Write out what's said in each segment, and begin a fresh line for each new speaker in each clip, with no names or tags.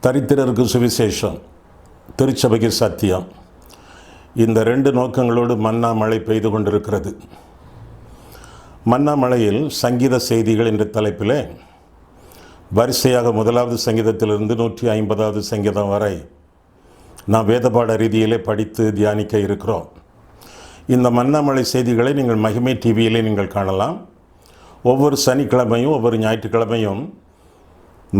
தரித்திரருக்கு சுவிசேஷம், திருச்சபைக்கு சத்தியம். இந்த ரெண்டு நோக்கங்களோடு மன்னா மழை பெய்து கொண்டிருக்கிறது. மன்னா மழையில் சங்கீத செய்திகள் என்ற தலைப்பில் வரிசையாக 1வது சங்கீதத்திலிருந்து 150வது சங்கீதம் வரை நாம் வேதபாட ரீதியிலே படித்து தியானிக்க இருக்கிறோம். இந்த மன்னா மழை செய்திகளை நீங்கள் மகிமை டிவியிலே நீங்கள் காணலாம். ஒவ்வொரு சனிக்கிழமையும் ஒவ்வொரு ஞாயிற்றுக்கிழமையும்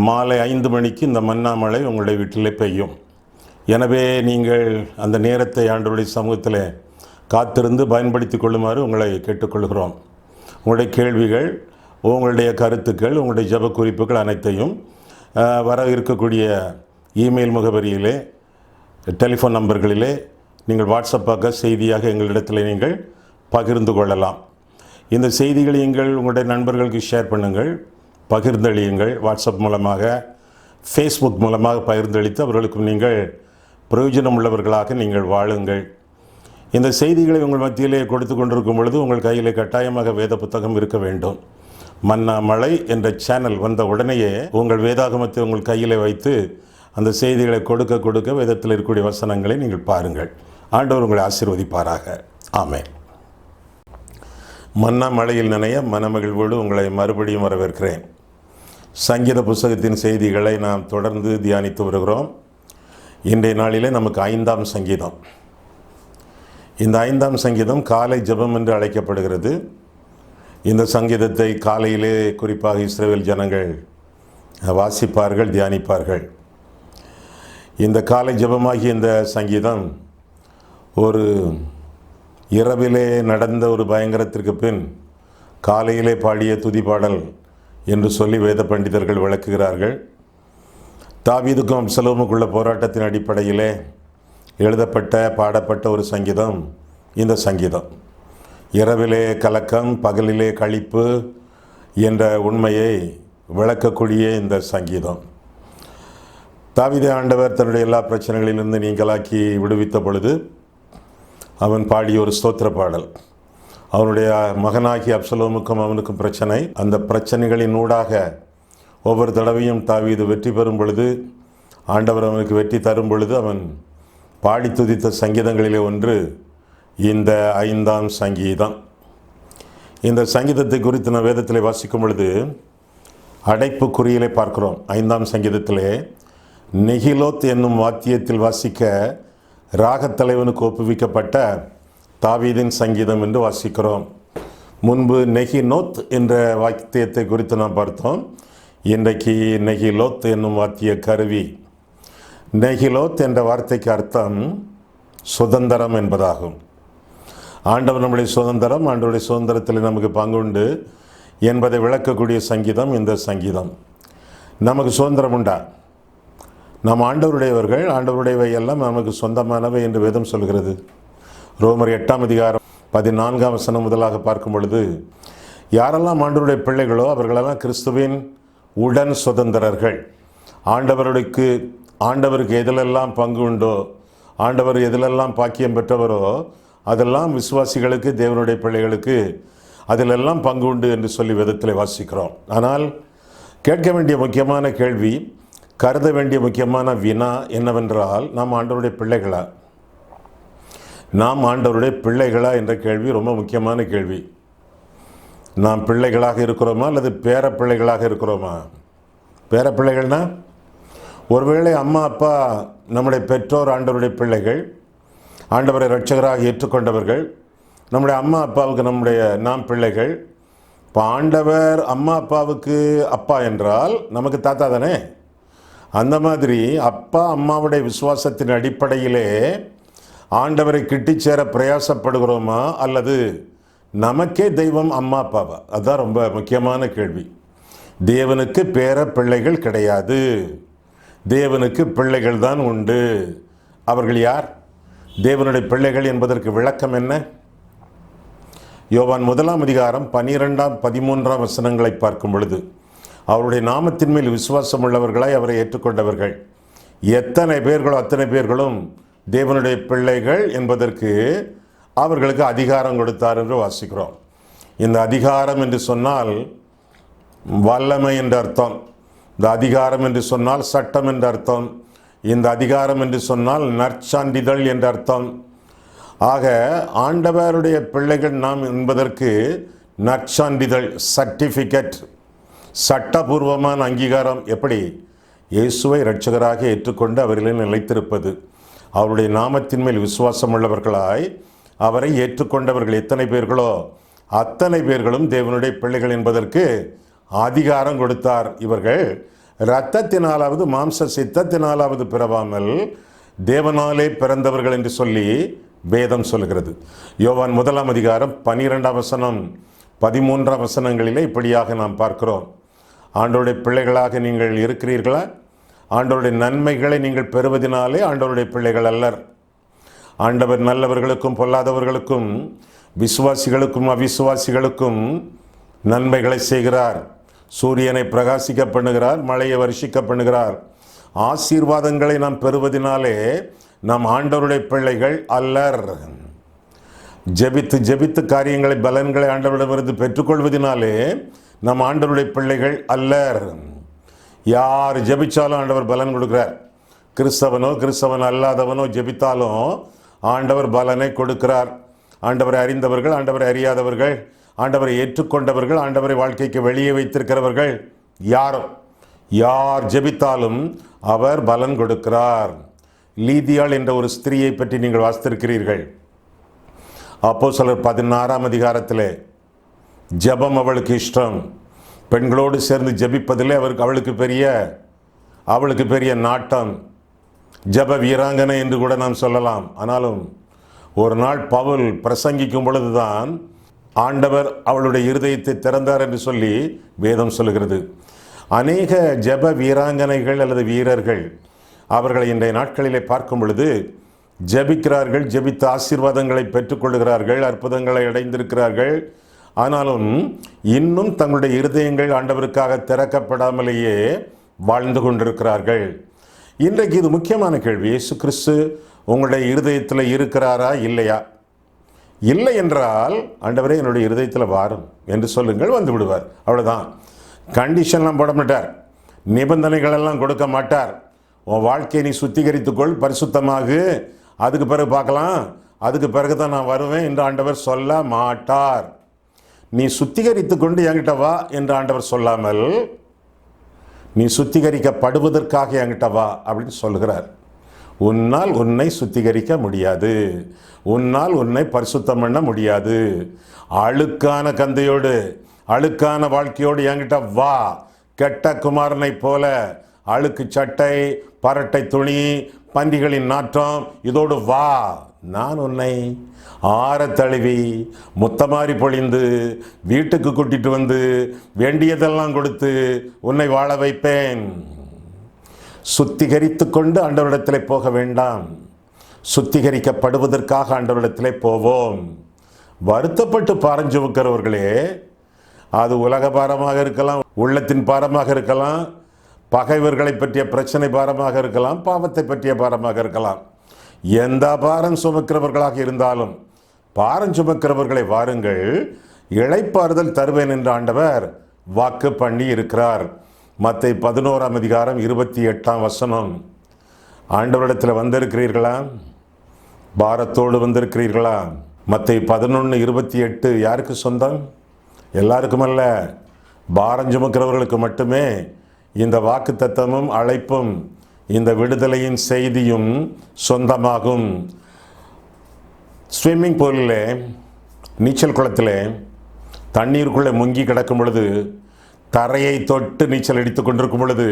மாலை 5 மணிக்கு இந்த மன்னா மழை உங்களுடைய வீட்டிலே பெய்யும். எனவே நீங்கள் அந்த நேரத்தை ஆண்டவருடைய சமூகத்தில் காத்திருந்து பயன்படுத்தி கொள்ளுமாறு உங்களை கேட்டுக்கொள்கிறோம். உங்களுடைய கேள்விகள், உங்களுடைய கருத்துக்கள், உங்களுடைய ஜெப குறிப்புகள் அனைத்தையும் வர இருக்கக்கூடிய இமெயில் முகவரியிலே, டெலிஃபோன் நம்பர்களிலே நீங்கள் வாட்ஸ்அப்பாக செய்தியாக எங்களிடத்தில் நீங்கள் பகிர்ந்து கொள்ளலாம். இந்த செய்திகளை நீங்கள் உங்களுடைய நண்பர்களுக்கு ஷேர் பண்ணுங்கள், பகிர்ந்தளியுங்கள். வாட்ஸ்அப் மூலமாக, ஃபேஸ்புக் மூலமாக பகிர்ந்தளித்து அவர்களுக்கும் நீங்கள் பிரயோஜனம் உள்ளவர்களாக நீங்கள் வாழுங்கள். இந்த செய்திகளை உங்கள் மத்தியிலே கொடுத்து கொண்டிருக்கும் பொழுது உங்கள் கையிலே கட்டாயமாக வேத புத்தகம் இருக்க வேண்டும். மன்னா மழை என்ற சேனல் வந்த உடனேயே உங்கள் வேதாகமத்தை உங்கள் கையிலே வைத்து அந்த செய்திகளை கொடுக்க வேதத்தில் இருக்கக்கூடிய வசனங்களை நீங்கள் பாருங்கள். ஆண்டவர் உங்களை ஆசீர்வதிப்பாராக. ஆமென். மன்னா மழையில் நனைய மனமகிழ்வோடு உங்களை மறுபடியும் வரவேற்கிறேன். சங்கீத புஸ்தகத்தின் செய்திகளை நாம் தொடர்ந்து தியானித்து வருகிறோம். இன்றைய நாளிலே நமக்கு 5ஆம் சங்கீதம். இந்த 5ஆம் சங்கீதம் காலை ஜெபம் என்று அழைக்கப்படுகிறது. இந்த சங்கீதத்தை காலையிலே குறிப்பாக இஸ்ரவேல் ஜனங்கள் வாசிப்பார்கள், தியானிப்பார்கள். இந்த காலை ஜெபமாகிய இந்த சங்கீதம் ஒரு இரவிலே நடந்த ஒரு பயங்கரத்திற்கு பின் காலையிலே பாடிய துதிப்பாடல் என்று சொல்லி வேத பண்டிதர்கள் விளக்குகிறார்கள். தாவீதுக்கும் அப்சலோமுக்குள்ள போராட்டத்தின் அடிப்படையிலே எழுதப்பட்ட பாடப்பட்ட ஒரு சங்கீதம் இந்த சங்கீதம். இரவிலே கலக்கம், பகலிலே களிப்பு என்ற உண்மையை விளக்கக்கூடிய இந்த சங்கீதம். தாவீதை ஆண்டவர் தன்னுடைய எல்லா பிரச்சனைகளிலிருந்து நீங்களாக்கி விடுவித்த பொழுது அவன் பாடிய ஒரு ஸ்தோத்திர பாடல். அவனுடைய மகனாகி அப்சலோமுக்கும் அவனுக்கும் பிரச்சனை. அந்த பிரச்சனைகளின் ஊடாக ஒவ்வொரு தடவையும் தாவீது வெற்றி பெறும் பொழுது, ஆண்டவர் அவனுக்கு வெற்றி தரும் பொழுது அவன் பாடி துதித்த சங்கீதங்களிலே ஒன்று இந்த 5ஆம் சங்கீதம். இந்த சங்கீதத்தை குறித்து நான் வேதத்திலே வாசிக்கும் பொழுது அடைப்பு குறியிலே பார்க்கிறோம். 5ஆம் சங்கீதத்திலே நெகிலோத் என்னும் வாத்தியத்தில் வாசிக்க ராகத்தலைவனுக்கு ஒப்புவிக்கப்பட்ட தாவீதின் சங்கீதம் என்று வாசிக்கிறோம். முன்பு நெகினோத் என்ற வாத்தியத்தை குறித்து நாம் பார்த்தோம். இன்றைக்கு நெகிலோத் என்னும் வாத்திய கருவி. நெகிலோத் என்ற வார்த்தைக்கு அர்த்தம் சுதந்திரம் என்பதாகும். ஆண்டவர் நம்முடைய சுதந்திரம், ஆண்டவருடைய சுதந்திரத்தில் நமக்கு பங்குண்டு என்பதை விளக்கக்கூடிய சங்கீதம் இந்த சங்கீதம். நமக்கு சுதந்திரம் உண்டா? நாம் ஆண்டவருடையவர்கள், ஆண்டவருடையவை எல்லாம் நமக்கு சொந்தமானவை என்று வேதம் சொல்கிறது. ரோமர் 8ஆம் அதிகாரம் 14ஆம் வசனம் முதலாக பார்க்கும் பொழுது, யாரெல்லாம் ஆண்டவருடைய பிள்ளைகளோ அவர்களெல்லாம் கிறிஸ்துவின் உடன் சுதந்திரர்கள். ஆண்டவருக்கு எதிலெல்லாம் பங்கு உண்டோ, ஆண்டவர் எதிலெல்லாம் பாக்கியம் பெற்றவரோ அதெல்லாம் விசுவாசிகளுக்கு, தேவனுடைய பிள்ளைகளுக்கு அதிலெல்லாம் பங்கு உண்டு என்று சொல்லி வேதத்தில் வாசிக்கிறோம். ஆனால் கேட்க வேண்டிய முக்கியமான கேள்வி, கருத வேண்டிய முக்கியமான வினா என்னவென்றால், நாம் ஆண்டவருடைய பிள்ளைகளா? நாம் ஆண்டவருடைய பிள்ளைகளா என்ற கேள்வி ரொம்ப முக்கியமான கேள்வி. நாம் பிள்ளைகளாக இருக்கிறோமா அல்லது பேர பிள்ளைகளாக இருக்கிறோமா? பேர பிள்ளைகள்னா, ஒருவேளை அம்மா அப்பா நம்முடைய பெற்றோர் ஆண்டவருடைய பிள்ளைகள், ஆண்டவரை இரட்சகராக ஏற்றுக்கொண்டவர்கள். நம்முடைய அம்மா அப்பாவுக்கு நாம் பிள்ளைகள். இப்போ ஆண்டவர் அம்மா அப்பாவுக்கு அப்பா என்றால் நமக்கு தாத்தா தானே. அந்த மாதிரி அப்பா அம்மாவுடைய விசுவாசத்தின் அடிப்படையிலே ஆண்டவரை கிட்டிச் சேர பிரயாசப்படுகிறோமா அல்லது நமக்கே தெய்வம் அம்மா அப்பாவா? அதுதான் ரொம்ப முக்கியமான கேள்வி. தேவனுக்கு பேர பிள்ளைகள் கிடையாது. தேவனுக்கு பிள்ளைகள் தான் உண்டு. அவர்கள் யார்? தேவனுடைய பிள்ளைகள் என்பதற்கு விளக்கம் என்ன? யோவான் 1ஆம் அதிகாரம் 12ஆம் 13ஆம் வசனங்களை பார்க்கும் பொழுது, அவருடைய நாமத்தின் மேல் விசுவாசம் உள்ளவர்களாய் அவரை ஏற்றுக்கொண்டவர்கள் எத்தனை பேர்களோ அத்தனை பேர்களும் தேவனுடைய பிள்ளைகள் என்பதற்கு அவர்களுக்கு அதிகாரம் கொடுத்தார் என்று வாசிக்கிறோம். இந்த அதிகாரம் என்று சொன்னால் வல்லமை என்ற அர்த்தம். இந்த அதிகாரம் என்று சொன்னால் சட்டம் என்ற அர்த்தம். இந்த அதிகாரம் என்று சொன்னால் நற்சான்றிதழ் என்ற அர்த்தம். ஆக ஆண்டவருடைய பிள்ளைகள் நாம் என்பதற்கு நற்சான்றிதழ், சர்டிஃபிகேட், சட்டபூர்வமான அங்கீகாரம். எப்படி? இயேசுவை இரட்சகராக ஏற்றுக்கொண்டு அவர்களில் நிலைத்திருப்பது, அவருடைய நாமத்தின் மேல் விசுவாசம் உள்ளவர்களாய் அவரை ஏற்றுக்கொண்டவர்கள் எத்தனை பேர்களோ அத்தனை பேர்களும் தேவனுடைய பிள்ளைகள் என்பதற்கு அதிகாரம் கொடுத்தார். இவர்கள் இரத்தத்தினாலாவது மாம்ச சித்தத்தினாலாவது பிறவாமல் தேவனாலே பிறந்தவர்கள் என்று சொல்லி வேதம் சொல்கிறது. யோவான் 1 அதிகாரம் 12 13 வசனங்களிலே இப்படியாக நாம் பார்க்கிறோம். ஆண்டவருடைய பிள்ளைகளாக நீங்கள் இருக்கிறீர்களா? ஆண்டவருடைய நன்மைகளை நீங்கள் பெறுவதினாலே ஆண்டவருடைய பிள்ளைகள் அல்லர். ஆண்டவர் நல்லவர்களுக்கும் பொல்லாதவர்களுக்கும் விசுவாசிகளுக்கும் அவிசுவாசிகளுக்கும் நன்மைகளை செய்கிறார். சூரியனை பிரகாசிக்க பண்ணுகிறார், மழையை வருஷிக்க பண்ணுகிறார். ஆசீர்வாதங்களை நாம் பெறுவதினாலே நாம் ஆண்டவருடைய பிள்ளைகள் அல்லர். ஜெபித்து ஜெபித்து காரியங்களை பலன்களை ஆண்டவரிடமிருந்து பெற்றுக்கொள்வதினாலே நம் ஆண்டவருடைய பிள்ளைகள் அல்லர். யார் ஜெபிச்சாலும் ஆண்டவர் பலன் கொடுக்கிறார். கிறிஸ்தவனோ கிறிஸ்தவன் அல்லாதவனோ ஜெபித்தாலும் ஆண்டவர் பலனை கொடுக்கிறார். ஆண்டவரை அறிந்தவர்கள், ஆண்டவரை அறியாதவர்கள், ஆண்டவரை ஏற்றுக்கொண்டவர்கள், ஆண்டவரை வாழ்க்கைக்கு வெளியே வைத்திருக்கிறவர்கள் யார் ஜெபித்தாலும் அவர் பலன் கொடுக்கிறார். லீதியாள் என்ற ஒரு ஸ்திரியை பற்றி நீங்கள் வாசித்திருக்கிறீர்கள். அப்போஸ்தலர் 16 அதிகாரத்திலே ஜெபம் அவளுக்கு இஷ்டம். பெண்களோடு சேர்ந்து ஜெபிப்பதிலே அவளுக்கு பெரிய நாட்டம். ஜெப வீராங்கனை என்று கூட நாம் சொல்லலாம். ஆனாலும் ஒரு நாள் பவுல் பிரசங்கிக்கும் பொழுதுதான் ஆண்டவர் அவளுடைய இருதயத்தை திறந்தார் என்று சொல்லி வேதம் சொல்லுகிறது. அநேக ஜெப வீராங்கனைகள் அல்லது வீரர்கள் அவர்களை இன்றைய நாட்களிலே பார்க்கும் பொழுது ஜெபிக்கிறார்கள், ஜெபித்த ஆசீர்வாதங்களை பெற்றுக்கொள்கிறார்கள், அற்புதங்களை அடைந்திருக்கிறார்கள். ஆனாலும் இன்னும் தங்களுடைய இருதயங்கள் ஆண்டவருக்காக திறக்கப்படாமலேயே வாழ்ந்து கொண்டிருக்கிறார்கள். இன்றைக்கு இது முக்கியமான கேள்வி. இயேசு கிறிஸ்து உங்களுடைய இருதயத்தில் இருக்கிறாரா இல்லையா? இல்லை என்றால் ஆண்டவரே என்னுடைய இருதயத்தில் வாரும் என்று சொல்லுங்கள், வந்து விடுவார். அவ்வளோதான். கண்டிஷன்லாம் போட மாட்டார், நிபந்தனைகளெல்லாம் கொடுக்க மாட்டார். உன் வாழ்க்கையை நீ சுத்திகரித்துக்கொள், பரிசுத்தமாகு, அதுக்கு பிறகு பார்க்கலாம், அதுக்கு பிறகு தான் நான் வருவேன் என்று ஆண்டவர் சொல்ல மாட்டார். நீ சுத்திகரித்து கொண்டு என்கிட்ட வா என்று ஆண்டவர் சொல்லாமல் நீ சுத்திகரிக்கப்படுவதற்காக என்கிட்ட வா அப்படின்னு சொல்கிறார். உன்னால் உன்னை சுத்திகரிக்க முடியாது, உன்னால் உன்னை பரிசுத்தம் பண்ண முடியாது. அழுக்கான கந்தையோடு அழுக்கான வாழ்க்கையோடு என்கிட்ட வா. கெட்ட குமாரனை போல அழுக்கு சட்டை, பரட்டை துணி, பன்றிகளின் நாற்றம் இதோடு வா. நான் உன்னை ஆற தழுவி முத்தமாரி பொழிந்து வீட்டுக்கு கூட்டிட்டு வந்து வேண்டியதெல்லாம் கொடுத்து உன்னை வாழ வைப்பேன். சுத்திகரித்து கொண்டு ஆண்டவரிடத்திலே போக வேண்டாம், சுத்திகரிக்கப்படுவதற்காக ஆண்டவரிடத்திலே போவோம். வருத்தப்பட்டு பாரஞ்சுமக்கிறவர்களே, அது உலக பாரமாக இருக்கலாம், உள்ளத்தின் பாரமாக இருக்கலாம், பகைவர்களை பற்றிய பிரச்சனை பாரமாக இருக்கலாம், பாவத்தை பற்றிய பாரமாக இருக்கலாம். எந்த பாரம் சுமக்கிறவர்களாக இருந்தாலும் பாரம் சுமக்கிறவர்களை வாருங்கள், இளைப்பாறுதல் தருவேன் என்று ஆண்டவர் வாக்கு பண்ணி இருக்கிறார். மத்தேயு 11 அதிகாரம் 28 ஆண்டவரிடத்தில் வந்திருக்கிறீர்களா? பாரத்தோடு வந்திருக்கிறீர்களா? மத்தேயு 11:28 யாருக்கு சொந்தம்? எல்லாருக்கும் அல்ல, பாரம் சுமக்கிறவர்களுக்கு மட்டுமே இந்த வாக்கு தத்தமும் அழைப்பும் இந்த விடுதலையின் செய்தியும் சொந்தமாகும். ஸ்விம்மிங் பூலில், நீச்சல் குளத்தில் தண்ணீருக்குள்ளே முங்கி கிடக்கும் பொழுது, தரையை தொட்டு நீச்சல் அடித்து கொண்டிருக்கும் பொழுது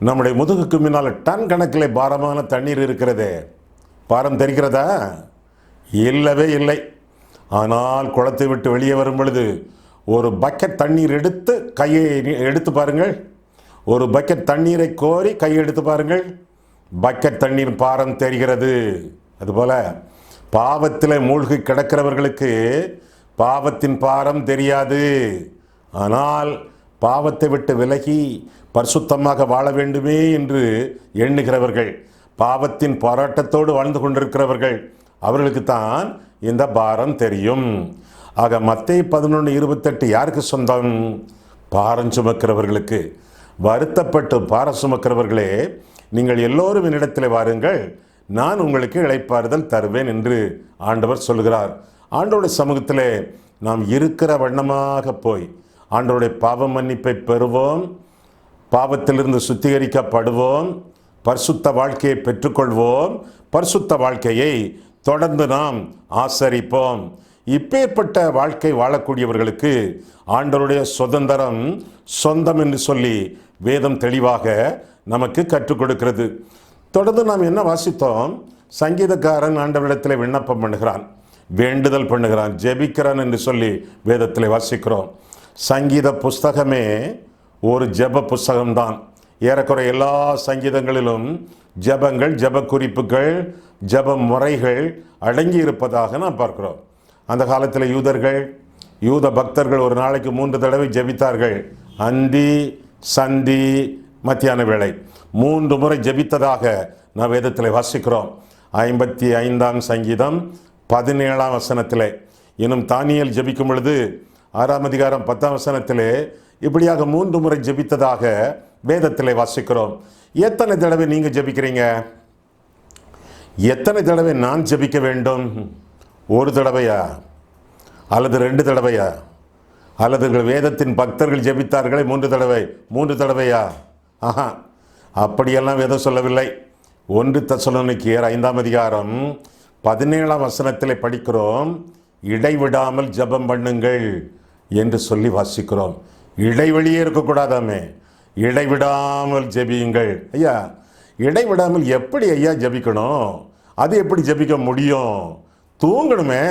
நம்முடைய முதுகுக்கு முன்னால் டன் கணக்கில் பாரமான தண்ணீர் இருக்கிறதே, பாரம் தெரிகிறதா? இல்லவே இல்லை. ஆனால் குளத்தை விட்டு வெளியே வரும் பொழுது ஒரு பக்கெட் தண்ணீர் எடுத்து கையை எடுத்து பாருங்கள், ஒரு பக்கெட் தண்ணீரை கோரி கையை எடுத்து பாருங்கள், பக்கெட் தண்ணீர் பாரம் தெரிகிறது. அதுபோல் பாவத்தில் மூழ்கி கிடக்கிறவர்களுக்கு பாவத்தின் பாரம் தெரியாது. ஆனால் பாவத்தை விட்டு விலகி பரிசுத்தமாக வாழ வேண்டுமே என்று எண்ணுகிறவர்கள், பாவத்தின் போராட்டத்தோடு வாழ்ந்து கொண்டிருக்கிறவர்கள், அவர்களுக்கு தான் இந்த பாரம் தெரியும். ஆக மத்தேயு 11:28 யாருக்கு சொந்தம்? பாரம் சுமக்கிறவர்களுக்கு. வருத்தப்பட்டு பாரம் சுமக்கிறவர்களே, நீங்கள் எல்லோரும் என்னிடத்தில் வாருங்கள், நான் உங்களுக்கு இளைப்பாறுதல் தருவேன் என்று ஆண்டவர் சொல்கிறார். ஆண்டவருடைய சமூகத்திலே நாம் இருக்கிற வண்ணமாக போய் ஆண்டவருடைய பாவ மன்னிப்பை பெறுவோம், பாவத்திலிருந்து சுத்திகரிக்கப்படுவோம், பரிசுத்த வாழ்க்கையை பெற்றுக்கொள்வோம், பரிசுத்த வாழ்க்கையை தொடர்ந்து நாம் ஆசரிப்போம். இப்பேற்பட்ட வாழ்க்கை வாழக்கூடியவர்களுக்கு ஆண்டவருடைய சுதந்திரம் சொந்தம் என்று சொல்லி வேதம் தெளிவாக நமக்கு கற்றுக் கொடுக்கிறது. தொடர்ந்து நாம் என்ன வாசித்தோம்? சங்கீதக்காரன் ஆண்டவரிடத்தில் விண்ணப்பம் பண்ணுகிறான், வேண்டுதல் பண்ணுகிறான், ஜெபிக்கிறான் என்று சொல்லி வேதத்தில் வாசிக்கிறோம். சங்கீத புஸ்தகமே ஒரு ஜெப புஸ்தகம்தான். ஏறக்குறை எல்லா சங்கீதங்களிலும் ஜெபங்கள், ஜெப குறிப்புகள், ஜெப முறைகள் அடங்கி இருப்பதாக நாம் பார்க்கிறோம். அந்த காலத்தில் யூத பக்தர்கள் ஒரு நாளைக்கு 3 தடவை ஜெபித்தார்கள். அந்தி, சந்தி, மத்தியான வேளை 3 முறை ஜெபித்ததாக நாம் வேதத்தில் வாசிக்கிறோம். 55ஆம் சங்கீதம் 17ஆம் வசனத்திலே, இன்னும் தானியேல் ஜெபிக்கும் பொழுது 6ஆம் அதிகாரம் 10ஆம் வசனத்திலே இப்படியாக 3 முறை ஜெபித்ததாக வேதத்திலே வாசிக்கிறோம். எத்தனை தடவை நீங்க ஜெபிக்கிறீங்க? எத்தனை தடவை நான் ஜெபிக்க வேண்டும்? 1 தடவையா அல்லது 2 தடவையா? அல்லது வேதத்தின் பக்தர்கள் ஜெபித்தார்களே 3 தடவை, 3 தடவையா? ஆஹா, அப்படியெல்லாம் வேதம் சொல்லவில்லை. 1 தெசலோனிக்கேயர் 5ஆம் அதிகாரம் 17ஆம் வசனத்திலே படிக்கிறோம், இடைவிடாமல் ஜெபம் பண்ணுங்கள் என்று சொல்லி வாசிக்கிறோம். இடைவெளியே இருக்கக்கூடாதாமே, இடைவிடாமல் ஜெபியுங்கள். ஐயா, இடைவிடாமல் எப்படி ஐயா ஜெபிக்கணும்? அது எப்படி ஜெபிக்க முடியும்? தூங்கணுமே.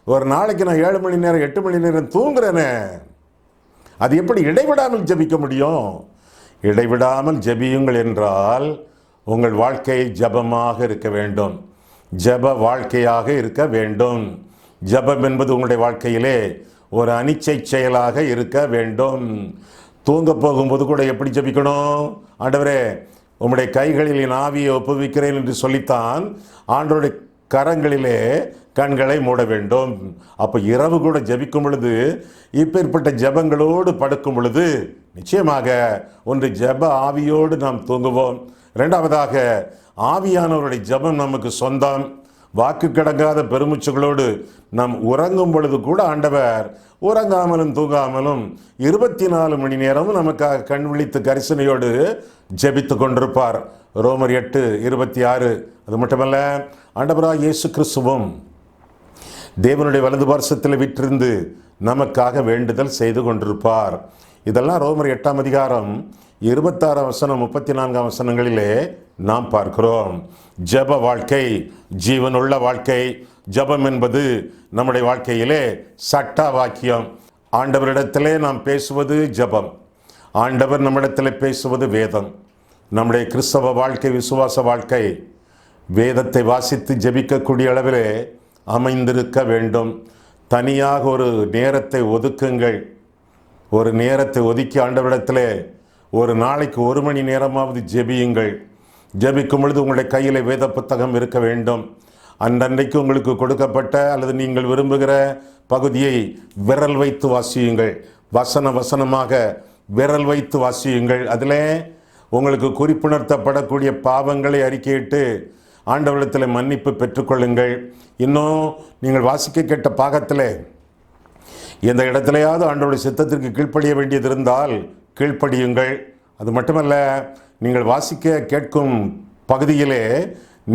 ஒரு நாளைக்கு நான் 7 மணி நேரம் 8 மணி நேரம் தூங்குறேனே, அது எப்படி இடைவிடாமல் ஜெபிக்க முடியும்? இடைவிடாமல் ஜெபியுங்கள் என்றால் உங்கள் வாழ்க்கை ஜெபமாக இருக்க வேண்டும், ஜெப வாழ்க்கையாக இருக்க வேண்டும். ஜெபம் என்பது உங்களுடைய வாழ்க்கையிலே ஒரு அனிச்சை செயலாக இருக்க வேண்டும். தூங்க போகும்போது கூட எப்படி ஜெபிக்கணும்? ஆண்டவரே, உம்முடைய கைகளில் என் ஆவியை ஒப்புவிக்கிறேன் என்று சொல்லித்தான் ஆண்டவருடைய கரங்களிலே கண்களை மூட வேண்டும். அப்போ இரவு கூட ஜெபிக்கும் பொழுது, இப்பேற்பட்ட ஜெபங்களோடு படுக்கும் பொழுது நிச்சயமாக ஒன்று ஜெப ஆவியோடு நாம் தூங்குவோம். 2வதாக, ஆவியானவருடைய ஜெபம் நமக்கு சொந்தம். வாக்கு கடங்காத பெருமூச்சுகளோடு நாம் உறங்கும் பொழுது கூட ஆண்டவர் உறங்காமலும் தூங்காமலும் 24 மணி நேரமும் நமக்காக கண் விழித்து கரிசனையோடு ஜெபித்து கொண்டிருப்பார். ரோமர் 8:26. அது மட்டுமல்ல, ஆண்டவராக இயேசு கிறிஸ்துவும் தேவனுடைய வலது பார்சத்தில் விற்றிருந்து நமக்காக வேண்டுதல் செய்து கொண்டிருப்பார். இதெல்லாம் ரோமர் 8ஆம் அதிகாரம் 26ஆம் வசனம் 34ஆம் வசனங்களிலே நாம் பார்க்கிறோம். ஜெப வாழ்க்கை ஜீவனுள்ள வாழ்க்கை. ஜெபம் என்பது நம்முடைய வாழ்க்கையிலே சட்ட வாக்கியம். ஆண்டவரிடத்திலே நாம் பேசுவது ஜெபம், ஆண்டவர் நம்மிடத்தில் பேசுவது வேதம். நம்முடைய கிறிஸ்தவ வாழ்க்கை, விசுவாச வாழ்க்கை வேதத்தை வாசித்து ஜெபிக்கக்கூடிய அளவிலே அமைந்திருக்க வேண்டும். தனியாக ஒரு நேரத்தை ஒதுக்குங்கள். ஒரு நேரத்தை ஒதுக்கி ஆண்டவரிடத்திலே ஒரு நாளைக்கு 1 மணி நேரமாவது ஜெபியுங்கள். ஜெபிக்கும் பொழுது உங்களுடைய கையில் வேத புத்தகம் இருக்க வேண்டும். அன்றன்றைக்கு உங்களுக்கு கொடுக்கப்பட்ட அல்லது நீங்கள் விரும்புகிற பகுதியை விரல் வைத்து வாசியுங்கள். வசனமாக விரல் வைத்து வாசியுங்கள். அதில் உங்களுக்கு குறிப்புணர்த்தப்படக்கூடிய பாவங்களை அறிக்கையிட்டு ஆண்டவரிடத்தில் மன்னிப்பு பெற்றுக்கொள்ளுங்கள். இன்னும் நீங்கள் வாசிக்க கேட்ட பாகத்தில் எந்த இடத்துலையாவது ஆண்டவருடைய சித்தத்திற்கு கீழ்ப்படிய வேண்டியது இருந்தால் கீழ்ப்படியுங்கள். அது மட்டுமல்ல, நீங்கள் வாசிக்க கேட்கும் பகுதியிலே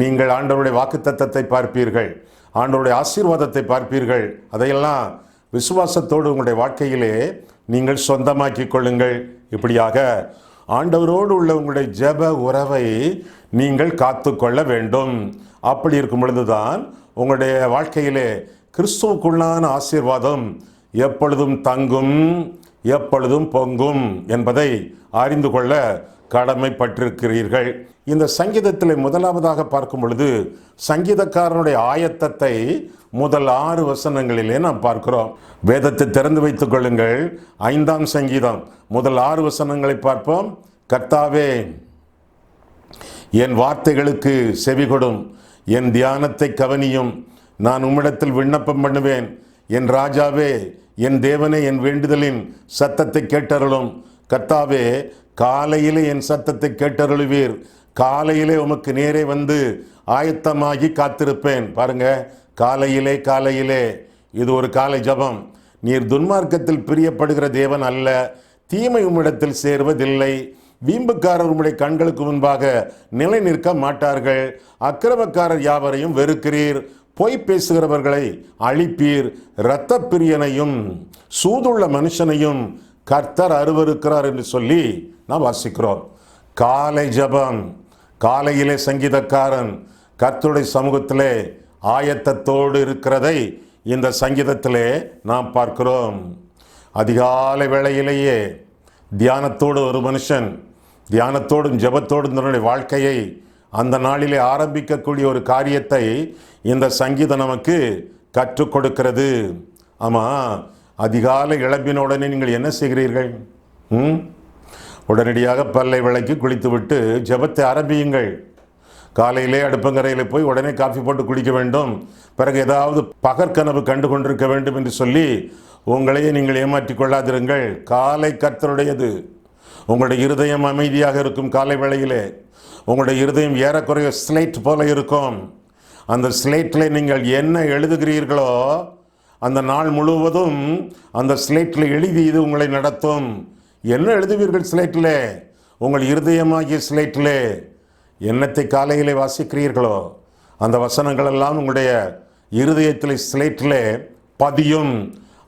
நீங்கள் ஆண்டவருடைய வாக்குத்தத்தத்தை பார்ப்பீர்கள், ஆண்டவருடைய ஆசீர்வாதத்தை பார்ப்பீர்கள். அதையெல்லாம் விசுவாசத்தோடு உங்களுடைய வாழ்க்கையிலே நீங்கள் சொந்தமாக்கி கொள்ளுங்கள். இப்படியாக ஆண்டவரோடு உள்ள உங்களுடைய ஜெப உறவை நீங்கள் காத்து கொள்ள வேண்டும். அப்படி இருக்கும் பொழுதுதான் உங்களுடைய வாழ்க்கையிலே கிறிஸ்துவுக்குள்ளான ஆசீர்வாதம் எப்பொழுதும் தங்கும், எப்பொழுதும் பொங்கும் என்பதை அறிந்து கொள்ள கடமைப்பட்டிருக்கிறீர்கள். இந்த சங்கீதத்தில் முதலாவதாக பார்க்கும் பொழுது சங்கீதக்காரனுடைய ஆயத்தத்தை முதல் 6 வசனங்களிலே நாம் பார்க்கிறோம். வேதத்தை திறந்து வைத்துக் கொள்ளுங்கள். 5ஆம் சங்கீதம் முதல் 6 வசனங்களை பார்ப்போம். கர்த்தாவே, என் வார்த்தைகளுக்கு செவிகொடும், என் தியானத்தை கவனியும், நான் உம்மிடத்தில் விண்ணப்பம் பண்ணுவேன். என் ராஜாவே, என் தேவனே, என் வேண்டுதலின் சத்தத்தை கேட்டருளும். கர்த்தாவே, காலையிலே என் சத்தத்தை கேட்டருளுவீர். காலையிலே உமக்கு நேரே வந்து ஆயத்தமாகி காத்திருப்பேன். பாருங்க, காலையிலே காலையிலே இது ஒரு காலை ஜபம். நீர் துன்மார்க்கத்தில் பிரியப்படுகிற தேவன் அல்ல, தீமை உம்மிடத்தில் சேர்வதில்லை. வீம்புக்காரர் உம்முடைய கண்களுக்கு முன்பாக நிலை நிற்க மாட்டார்கள். அக்கிரமக்காரர் யாவரையும் வெறுக்கிறீர். பொய் பேசுகிறவர்களை அழிப்பீர். இரத்த பிரியனையும் சூதுள்ள மனுஷனையும் கர்த்தர் அருவருக்கிறார் என்று சொல்லி நாம் வாசிக்கிறோம். காலை ஜபம். காலையிலே சங்கீதக்காரன் கர்த்தருடைய சமூகத்திலே ஆயத்தத்தோடு இருக்கிறதை இந்த சங்கீதத்திலே நாம் பார்க்கிறோம். அதிகாலை வேளையிலேயே தியானத்தோடு ஒரு மனுஷன் தியானத்தோடும் ஜபத்தோடும் தன்னுடைய வாழ்க்கையை அந்த நாளிலே ஆரம்பிக்கக்கூடிய ஒரு காரியத்தை இந்த சங்கீதம் நமக்கு கற்றுக் கொடுக்கிறது. ஆமாம், அதிகாலை எழும்பின உடனே நீங்கள் என்ன செய்கிறீர்கள்? உடனடியாக பல்லை விளக்கி குளித்துவிட்டு ஜபத்தை ஆரம்பியுங்கள். காலையிலே அடுப்பங்கரையில் போய் உடனே காஃபி போட்டு குடிக்க வேண்டும், பிறகு ஏதாவது பகற்கனவு கண்டு கொண்டிருக்க வேண்டும் என்று சொல்லி உங்களையே நீங்கள் ஏமாற்றிக் கொள்ளாதிருங்கள். காலை கர்த்தருடையது. உங்களுடைய இருதயம் அமைதியாக இருக்கும். காலை வேளையிலே உங்களுடைய இருதயம் ஏறக்குறைய ஸ்லேட் போல இருக்கும். அந்த ஸ்லேட்டில் நீங்கள் என்ன எழுதுகிறீர்களோ அந்த நாள் முழுவதும் அந்த ஸ்லேட்டில் எழுதி இது உங்களை நடத்தும். என்ன எழுதுவீர்கள் ஸ்லேட்டில்? உங்கள் இருதயமாகிய ஸ்லேட்டில் என்னத்தை காலையிலே வாசிக்கிறீர்களோ அந்த வசனங்கள் எல்லாம் உங்களுடைய இருதயத்தில் ஸ்லேட்டில் பதியும்.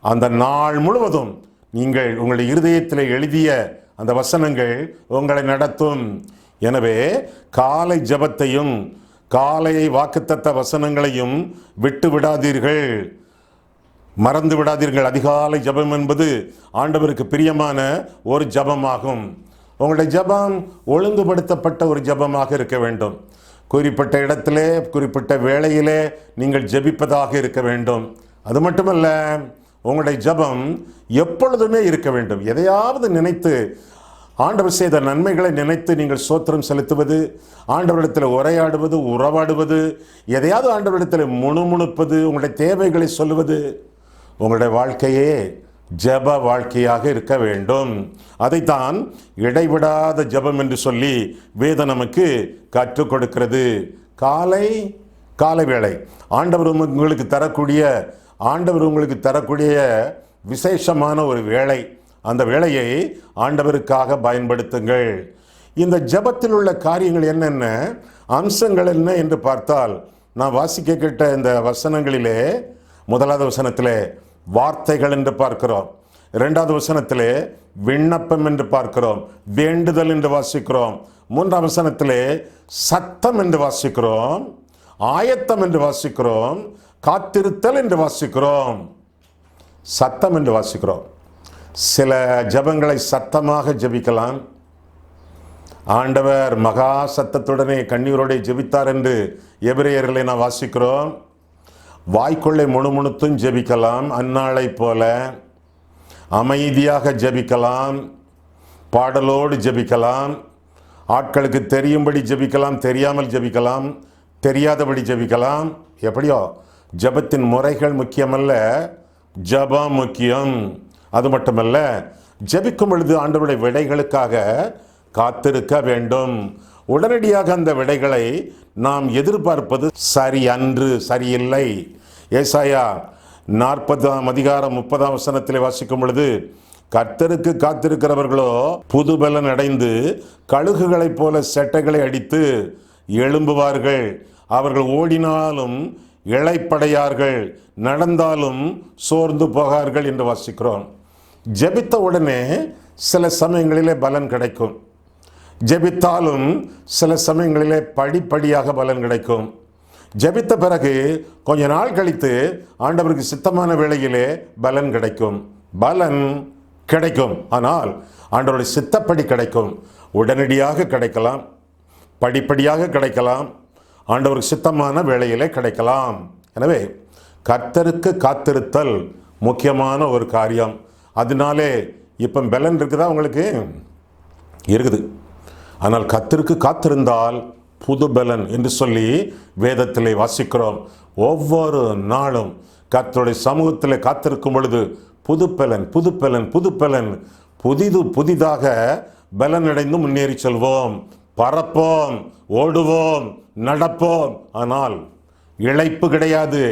அந்த நாள் முழுவதும் நீங்கள் உங்களுடைய இருதயத்தில் எழுதிய அந்த வசனங்கள் உங்களை நடத்தும். எனவே காலை ஜபத்தையும் காலையை வாக்குத்தத்த வசனங்களையும் விட்டு விடாதீர்கள், மறந்து விடாதீர்கள். அதிகாலை ஜபம் என்பது ஆண்டவருக்கு பிரியமான ஒரு ஜபமாகும். உங்களுடைய ஜபம் ஒழுங்குபடுத்தப்பட்ட ஒரு ஜபமாக இருக்க வேண்டும். குறிப்பிட்ட இடத்திலே குறிப்பிட்ட வேளையிலே நீங்கள் ஜபிப்பதாக இருக்க வேண்டும். அது மட்டுமல்ல, உங்களுடைய ஜபம் எப்பொழுதுமே இருக்க வேண்டும். எதையாவது நினைத்து ஆண்டவர் செய்த நன்மைகளை நினைத்து நீங்கள் ஸ்தோத்திரம் செலுத்துவது, ஆண்டவரிடத்தில் உரையாடுவது, உறவாடுவது, எதையாவது ஆண்டவரிடத்தில் முணுமுணுப்பது, உங்களுடைய தேவைகளை சொல்லுவது, உங்களுடைய வாழ்க்கையே ஜப வாழ்க்கையாக இருக்க வேண்டும். அதைத்தான் இடைவிடாத ஜபம் என்று சொல்லி வேதம் நமக்கு கற்றுக் கொடுக்கிறது. காலை வேளை ஆண்டவர் உங்களுக்கு தரக்கூடிய விசேஷமான ஒரு வேளை. அந்த வேளையை ஆண்டவருக்காக பயன்படுத்துங்கள். இந்த ஜபத்தில் உள்ள காரியங்கள் என்னென்ன, அம்சங்கள் என்ன என்று பார்த்தால், நான் வாசிக்க கேட்ட இந்த வசனங்களிலே முதலாவது வசனத்திலே வார்த்தைகள் என்று பார்க்கிறோம். இரண்டாவது வசனத்திலே விண்ணப்பம் என்று பார்க்கிறோம், வேண்டுதல் என்று வாசிக்கிறோம். மூன்றாம் வசனத்திலே சத்தம் என்று வாசிக்கிறோம், ஆயத்தம் என்று வாசிக்கிறோம், காத்திருத்தல் என்று வாசிக்கிறோம், சத்தம் என்று வாசிக்கிறோம். சில ஜபங்களை சத்தமாக ஜபிக்கலாம். ஆண்டவர் மகா சத்தத்துடனே கண்ணீரோடு ஜெபித்தார் என்று எபிரேயர்களை நான் வாசிக்கிறோம். வாய்க்குள்ளே முணுமுணுத்தும் ஜெபிக்கலாம். அந்நாளை போல அமைதியாக ஜெபிக்கலாம், பாடலோடு ஜெபிக்கலாம், ஆட்களுக்கு தெரியும்படி ஜெபிக்கலாம், தெரியாமல் ஜெபிக்கலாம், தெரியாதபடி ஜெபிக்கலாம். எப்படியோ ஜபத்தின் முறைகள் முக்கியமல்ல, ஜபம் முக்கியம். அது மட்டுமல்ல, ஜெபிக்கும் பொழுது ஆண்டவருடைய விடைகளுக்காக காத்திருக்க வேண்டும். உடனடியாக அந்த விடைகளை நாம் எதிர்பார்ப்பது சரியில்லை. ஏசாயா 40:30 வாசிக்கும் பொழுது, கர்த்தருக்கு காத்திருக்கிறவர்களோ புதுபலன் அடைந்து கழுகுகளைப் போல செட்டைகளை அடித்து எழும்புவார்கள். அவர்கள் ஓடினாலும் இளைப்படையார்கள், நடந்தாலும் சோர்ந்து போகார்கள் என்று வாசிக்கிறோம். ஜெபித்த உடனே சில சமயங்களிலே பலன் கிடைக்கும். ஜெபித்தாலும் சில சமயங்களிலே படிப்படியாக பலன் கிடைக்கும். ஜெபித்த பிறகு கொஞ்ச நாள் கழித்து ஆண்டவருக்கு சித்தமான வேளையிலே பலன் கிடைக்கும். ஆனால் ஆண்டவருடைய சித்தப்படி கிடைக்கும். உடனடியாக கிடைக்கலாம், படிப்படியாக கிடைக்கலாம், ஆண்டவருக்கு சித்தமான வேளையிலே கிடைக்கலாம். எனவே கர்த்தருக்கு காத்திருத்தல் முக்கியமான ஒரு காரியம். அதனாலே இப்போ பலன் இருக்குதா? உங்களுக்கு இருக்குது. ஆனால் கர்த்தருக்கு காத்திருந்தால் புது பலன் என்று சொல்லி வேதத்திலே வாசிக்கிறோம். ஒவ்வொரு நாளும் கர்த்தருடைய சமூகத்தில் காத்திருக்கும் பொழுது புது பலன், புது பலன், புது பலன், புதிதாக பலனடைந்து முன்னேறி செல்வோம், பறப்போம், ஓடுவோம், நடப்போம். ஆனால் இளைப்பு கிடையாது,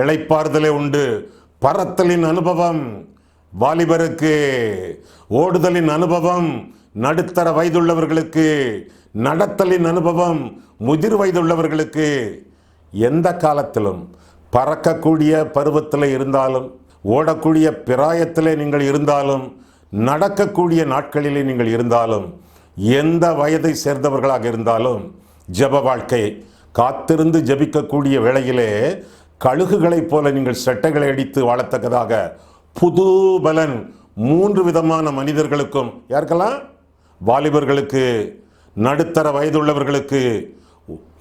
இளைப்பாறுதலே உண்டு. பறத்தலின் அனுபவம் வாலிபருக்கு, ஓடுதலின் அனுபவம் நடுத்தர வயதுள்ளவர்களுக்கு, நடத்தலின் அனுபவம் முதிர் வயதுள்ளவர்களுக்கு. எந்த காலத்திலும் பறக்கக்கூடிய பருவத்தில் இருந்தாலும், ஓடக்கூடிய பிராயத்திலே நீங்கள் இருந்தாலும், நடக்கக்கூடிய நாட்களிலே நீங்கள் இருந்தாலும், எந்த வயதை சேர்ந்தவர்களாக இருந்தாலும், ஜெப வாழ்க்கை, காத்திருந்து ஜெபிக்கக்கூடிய வேளையிலே கழுகுகளைப் போல நீங்கள் செட்டைகளை அடித்து வாழத்தக்கதாக புது பலன் 3 விதமான மனிதர்களுக்கும், யாருக்கெல்லாம்? வாலிபர்களுக்கு, நடுத்தர வயதுள்ளவர்களுக்கு,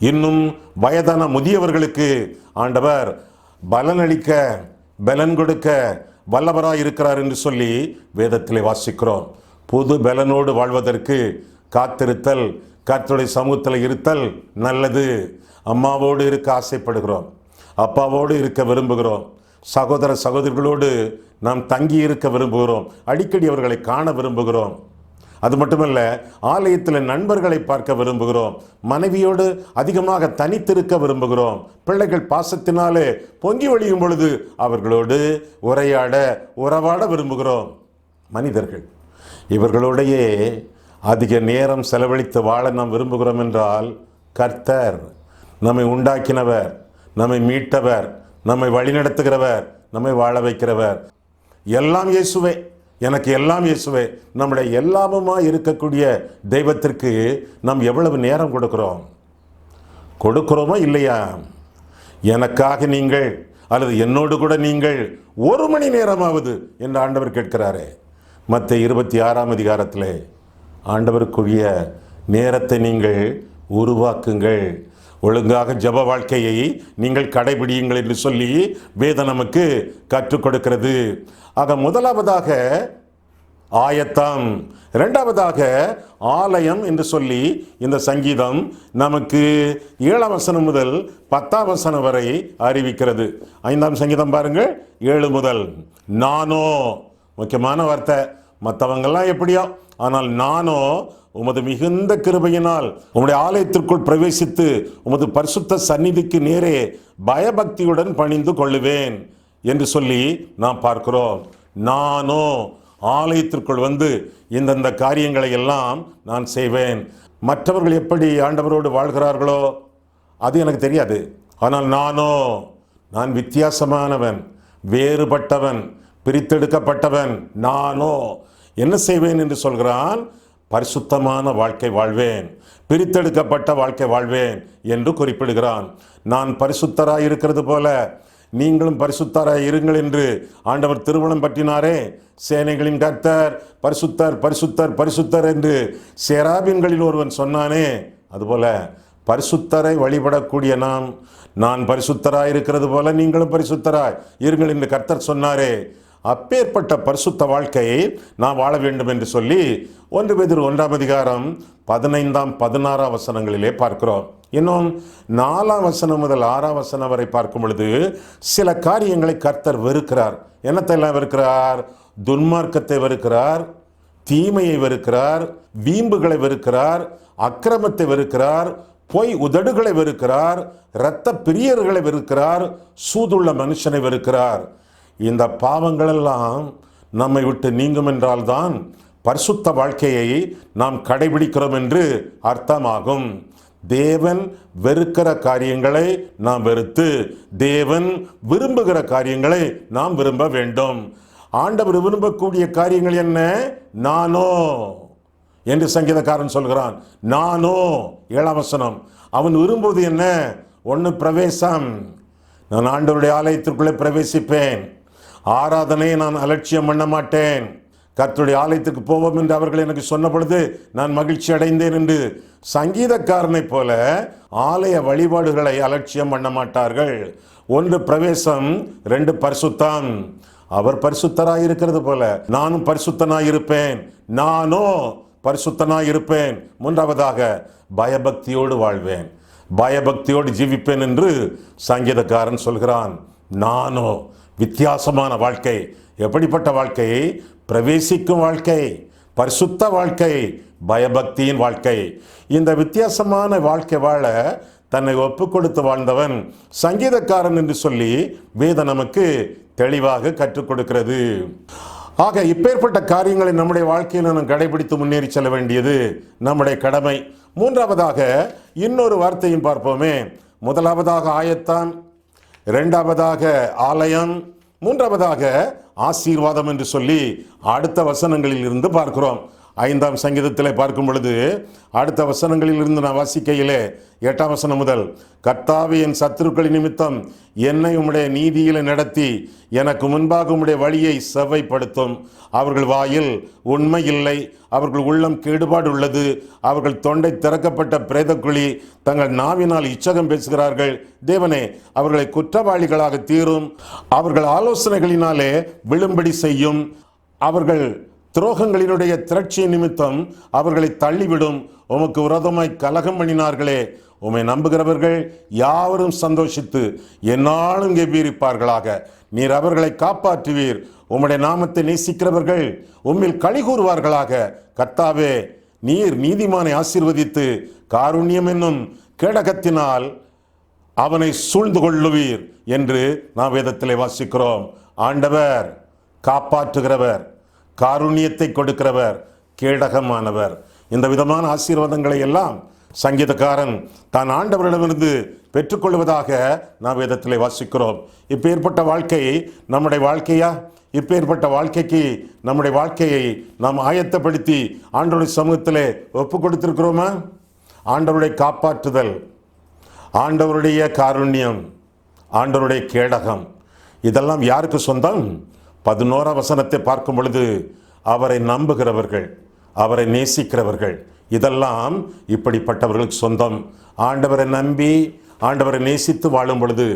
இன்னும் வயதான முதியவர்களுக்கு ஆண்டவர் பலன் அளிக்க, பலன் கொடுக்க வல்லவராய் இருக்கிறார் என்று சொல்லி வேதத்திலே வாசிக்கிறோம். புது பலனோடு வாழ்வதற்கு காத்திருத்தல், கர்த்தருடைய சமூகத்தில் இருத்தல் நல்லது. அம்மாவோடு இருக்க ஆசைப்படுகிறோம், அப்பாவோடு இருக்க விரும்புகிறோம், சகோதர சகோதரிகளோடு நாம் தங்கி இருக்க விரும்புகிறோம், அடிக்கடி அவர்களை காண விரும்புகிறோம். அது மட்டுமல்ல, ஆலயத்தில் நண்பர்களை பார்க்க விரும்புகிறோம், மனைவியோடு அதிகமாக தனித்திருக்க விரும்புகிறோம், பிள்ளைகள் பாசத்தினாலே பொங்கி வழியும் பொழுது அவர்களோடு உரையாட, உறவாட விரும்புகிறோம். மனிதர்கள் இவர்களோடையே அதிக நேரம் செலவழித்து வாழ நாம் விரும்புகிறோம் என்றால், கர்த்தர் நம்மை உண்டாக்கினவர், நம்மை மீட்டவர், நம்மை வழிநடத்துகிறவர், நம்மை வாழ வைக்கிறவர். எல்லாம் இயேசுவே, எனக்கு எல்லாம் இயேசுவே, நம்முடைய எல்லாமுமாய் இருக்கக்கூடிய தெய்வத்திற்கு நாம் எவ்வளவு நேரம் கொடுக்கிறோமோ இல்லையா? எனக்காக நீங்கள் அல்லது என்னோடு கூட நீங்கள் 1 மணி நேரமாவது என்று ஆண்டவர் கேட்கிறாரே. மத்தேயு 26ஆம் அதிகாரத்திலே ஆண்டவருக்குரிய நேரத்தை நீங்கள் உருவாக்குங்கள், ஒழுங்காக ஜெப வாழ்க்கையை நீங்கள் கடைபிடியுங்கள் என்று சொல்லி வேதம் நமக்கு கற்றுக் கொடுக்கிறது. ஆக முதலாவதாக ஆயத்தம், இரண்டாவதாக ஆலயம் என்று சொல்லி இந்த சங்கீதம் நமக்கு 7ஆம் வசனம் முதல் 10ஆம் வசனம் வரை அறிவிக்கிறது. 5ஆம் சங்கீதம் பாருங்கள், 7 முதல். நானோ, முக்கியமான வார்த்தை, மற்றவங்கெல்லாம் எப்படியோ, ஆனால் நானோ உமது மிகுந்த கிருபையினால் உம்முடைய ஆலயத்திற்குள் பிரவேசித்து உமது பரிசுத்த சந்நிதிக்கு நேரே பயபக்தியுடன் பணிந்து கொள்ளுவேன் என்று சொல்லி நாம் பார்க்கிறோம். நானோ ஆலயத்திற்குள் வந்து இந்தந்த காரியங்களை எல்லாம் நான் செய்வேன். மற்றவர்கள் எப்படி ஆண்டவரோடு வாழ்கிறார்களோ அது எனக்கு தெரியாது. ஆனால் நான் வித்தியாசமானவன், வேறுபட்டவன், பிரித்தெடுக்கப்பட்டவன். நானோ என்ன செய்வேன் என்று சொல்கிறான்? பரிசுத்தமான வாழ்க்கை வாழ்வேன், பிரித்தெடுக்கப்பட்ட வாழ்க்கை வாழ்வேன் என்று குறிப்பிடுகிறான். நான் பரிசுத்தராய் இருக்கிறது போல நீங்களும் பரிசுத்தராய் இருங்கள் என்று ஆண்டவர் திருமணம் பற்றினாரே. சேனைகளின் கர்த்தர் பரிசுத்தர், பரிசுத்தர், பரிசுத்தர் என்று சேராபீன்களில் ஒருவன் சொன்னானே, அதுபோல பரிசுத்தரை வழிபடக்கூடிய நான் பரிசுத்தராய் இருக்கிறது போல நீங்களும் பரிசுத்தராய் இருங்கள் என்று கர்த்தர் சொன்னாரே. அப்பேற்பட்ட பரிசுத்த வாழ்க்கையை நாம் வாழ வேண்டும் என்று சொல்லி 1 பேதுரு 1ஆம் அதிகாரம் 15ஆம் 16ஆம் வசனங்களிலே பார்க்கிறோம். இன்னும் 4ஆம் வசனம் முதல் 6ஆம் வசனம் வரை பார்க்கும் பொழுது சில காரியங்களை கர்த்தர் வெறுக்கிறார். என்னத்தை எல்லாம் வெறுக்கிறார்? துன்மார்க்கத்தை வெறுக்கிறார், தீமையை வெறுக்கிறார், வீம்புகளை வெறுக்கிறார், அக்கிரமத்தை வெறுக்கிறார், பொய் உதடுகளை வெறுக்கிறார், இரத்த பிரியர்களை வெறுக்கிறார், சூதுள்ள மனுஷனை வெறுக்கிறார். இந்த பாவங்களெல்லாம் நம்மை விட்டு நீங்கும் என்றால்தான் பரிசுத்த வாழ்க்கையை நாம் கடைபிடிக்கிறோம் என்று அர்த்தமாகும். தேவன் வெறுக்கிற காரியங்களை நாம் வெறுத்து தேவன் விரும்புகிற காரியங்களை நாம் விரும்ப வேண்டும். ஆண்டவர் விரும்பக்கூடிய காரியங்கள் என்ன? நானோ என்று சங்கீதக்காரன் சொல்கிறான். நானோ 7ஆம் வசனம். அவன் விரும்புவது என்ன? 1 பிரவேசம். நான் ஆண்டவருடைய ஆலயத்திற்குள்ளே பிரவேசிப்பேன், ஆராதனையை நான் அலட்சியம் பண்ண மாட்டேன். கர்த்தருடைய ஆலயத்துக்கு போவோம் என்று அவர்கள் எனக்கு சொன்ன பொழுது நான் மகிழ்ச்சி அடைந்தேன் என்று சங்கீதக்காரனை போல ஆலய வழிபாடுகளை அலட்சியம் பண்ண மாட்டார்கள். 1 பிரவேசம், 2 பரிசுத்தம். அவர் பரிசுத்தராய் இருக்கிறது போல நானும் பரிசுத்தனாய் இருப்பேன். நானோ பரிசுத்தனாய் இருப்பேன். மூன்றாவதாக பயபக்தியோடு வாழ்வேன், பயபக்தியோடு ஜீவிப்பேன் என்று சங்கீதக்காரன் சொல்கிறான். நானோ வித்தியாசமான வாழ்க்கை. எப்படிப்பட்ட வாழ்க்கை? பிரவேசிக்கும் வாழ்க்கை, பரிசுத்த வாழ்க்கை, பயபக்தியின் வாழ்க்கை. இந்த வித்தியாசமான வாழ்க்கை வாழ தன்னை ஒப்பு கொடுத்து வாழ்ந்தவன் சங்கீதக்காரன் என்று சொல்லி வேதம் நமக்கு தெளிவாக கற்றுக் கொடுக்கிறது. ஆக இப்பேற்பட்ட காரியங்களை நம்முடைய வாழ்க்கையில் நாம் கடைபிடித்து முன்னேறி செல்ல வேண்டியது நம்முடைய கடமை. மூன்றாவதாக இன்னொரு வார்த்தையும் பார்ப்போமே. முதலாவதாக ஆயத்தான், இரண்டாவதாக ஆலயம், மூன்றாவதாக ஆசீர்வாதம் என்று சொல்லி அடுத்த வசனங்களில் இருந்து பார்க்கிறோம். 5ஆம் சங்கீதத்திலே பார்க்கும் பொழுது அடுத்த வசனங்களில் இருந்து நான் வாசிக்கையிலே 8ஆம் வசனம் முதல், கர்த்தாவே என் சத்துருக்களின் நிமித்தம் என்னை உம்முடைய நீதியிலே நடத்தி எனக்கு முன்பாக உம்முடைய வழியை செவ்வைப்படுத்தும். அவர்கள் வாயில் உண்மை இல்லை, அவர்கள் உள்ளம் கேடுபாடு உள்ளது, அவர்கள் தொண்டை திறக்கப்பட்ட பிரேதக்குழி, தங்கள் நாவினால் இச்சகம் பேசுகிறார்கள். தேவனே, அவர்களை குற்றவாளிகளாக தீரும், அவர்கள் ஆலோசனைகளினாலே விழும்படி செய்யும், அவர்கள் துரோகங்களினுடைய திரட்சி நிமித்தம் அவர்களை தள்ளிவிடும். உமக்கு விரோதமாய் கலகம் பண்ணினார்களே, உம்மை நம்புகிறவர்கள் யாவரும் சந்தோஷித்து எந்நாளும் கெம்பீரிப்பார்களாக. நீர் அவர்களை காப்பாற்றுவீர். உம்முடைய நாமத்தை நேசிக்கிறவர்கள் உம்மில் களி கூறுவார்களாக. கர்த்தாவே, நீர் நீதிமானை ஆசீர்வதித்து காருண்யம் என்னும் கேடகத்தினால் அவனை சூழ்ந்து கொள்ளுவீர் என்று நாம் வேதத்திலே வாசிக்கிறோம். ஆண்டவர் காப்பாற்றுகிறவர், காருண்யத்தை கொடுக்கிறவர், கேடகமானவர். இந்த விதமான ஆசீர்வாதங்களை எல்லாம் சங்கீதக்காரன் தான் ஆண்டவரிடமிருந்து பெற்றுக்கொள்வதாக நாம் வேதத்திலே வாசிக்கிறோம். இப்பேற்பட்ட வாழ்க்கை நம்முடைய வாழ்க்கையா? இப்பேற்பட்ட வாழ்க்கைக்கு நம்முடைய வாழ்க்கையை நாம் ஆயத்தப்படுத்தி ஆண்டவருடைய சமூகத்திலே ஒப்பு கொடுத்திருக்கிறோமா? ஆண்டவருடைய காப்பாற்றுதல், ஆண்டவருடைய காருண்யம், ஆண்டவருடைய கேடகம், இதெல்லாம் யாருக்கு சொந்தம்? 11ஆம் வசனத்தை பார்க்கும் பொழுது அவரை நம்புகிறவர்கள், அவரை நேசிக்கிறவர்கள், இதெல்லாம் இப்படிப்பட்டவர்களுக்கு சொந்தம். ஆண்டவரை நம்பி ஆண்டவரை நேசித்து வாழும் பொழுது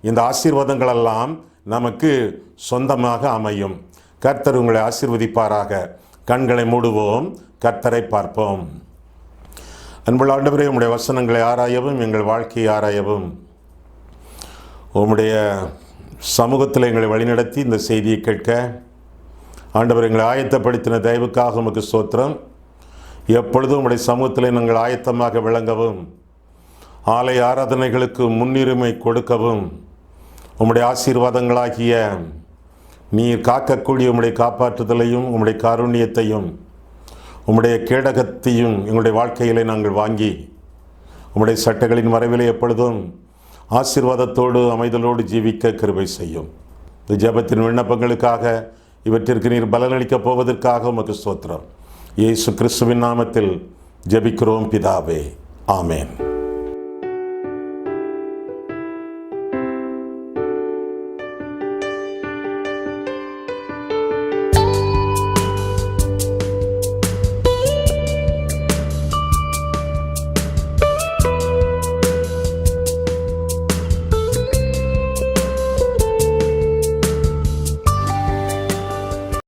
இந்த ஆசீர்வாதங்கள் எல்லாம் நமக்கு சொந்தமாக அமையும். கர்த்தர் உங்களை ஆசீர்வதிப்பாராக. கண்களை மூடுவோம், கர்த்தரை பார்ப்போம். அன்புள்ள ஆண்டவரே, உம்முடைய வசனங்களை ஆராயவும் எங்கள் வாழ்க்கையை ஆராயவும் உம்முடைய சமூகத்தில் எங்களை வழிநடத்தி இந்த செய்தியை கேட்க ஆண்டவர் எங்களை ஆயத்தப்படுத்தின தயவுக்காக உமக்கு ஸ்தோத்திரம். எப்பொழுதும் உம்முடைய சமூகத்தில் நாங்கள் ஆயத்தமாக விளங்கவும், ஆலய ஆராதனைகளுக்கு முன்னுரிமை கொடுக்கவும், உம்முடைய ஆசீர்வாதங்களாகிய நீர் காக்கக்கூடிய உம்முடைய காப்பாற்றுதலையும் உம்முடைய காருண்யத்தையும் உம்முடைய கேடகத்தையும் எங்களுடைய வாழ்க்கையிலே நாங்கள் வாங்கி உம்முடைய சட்டங்களின் மறைவிலே எப்பொழுதும் ஆசீர்வாதத்தோடு அமைதலோடு ஜீவிக்க கிருபை செய்யும். இந்த ஜெபத்தின் விண்ணப்பங்களுக்காக, இவற்றிற்கு நீர் பலனளிக்கப் போவதற்காக உமக்கு ஸ்தோத்திரம். இயேசு கிறிஸ்துவின் நாமத்தில் ஜெபிக்கிறோம் பிதாவே, ஆமேன்.